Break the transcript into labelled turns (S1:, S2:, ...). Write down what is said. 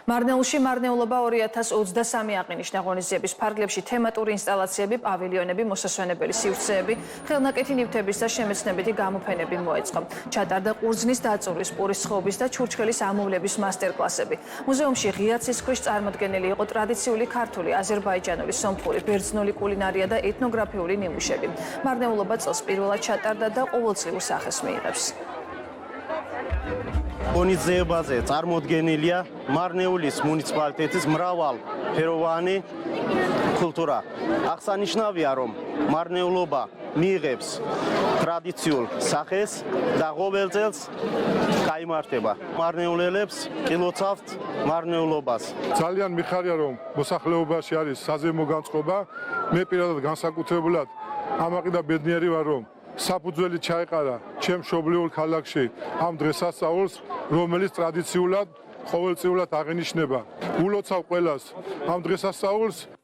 S1: მარნეულში მარნეულობა 2023 აღინიშნა ღონისძიების ფარგლებში თემატური ინსტალაციები, პავილიონები, მოსასვენებელი სივრცეები, ხელნაკეთი ნივთების და შემეცნებითი გამოფენები მოეწყო. ჩატარდა ყურძნის დაწურვის, პურის სხობის და ჩურჩხელის ამოვლების მასტერკლასები. მუზეუმში ღია ცისქვრის წარმოდგენილი იყო ტრადიციული ქართული, აზერბაიჯანული, სომხური, ბერძნული კულინარია და ეთნოგრაფიული ნიმუშები. მარნეულობა წელს პირველად ჩატარდა და ყოველწლიურ სახეს მიიღებს.
S2: ღონისძიებაზე წარმოდგენილია მარნეულის მუნიციპალიტეტის მრავალფეროვანი კულტურა. აღსანიშნავია, რომ მარნეულობა მიიღებს ტრადიციულ სახეს და ყოველ წელს გაიმართება. მარნეულელებს კილოცავთ მარნეულობას.
S3: ძალიან მიხარია, რომ მოსახლეობაში არის საზეიმო განწყობა. მე პირადად განსაკუთრებულად ამაყი და ბედნიერი ვარ, რომ საფუძველი ჩაეყარა ჩემ მშობლიურ ქალაქში ამ დღესასწაულს, რომელიც ტრადიციულად ყოველწლიურად აღინიშნება. ულოცავ ყველას ამ დღესასწაულს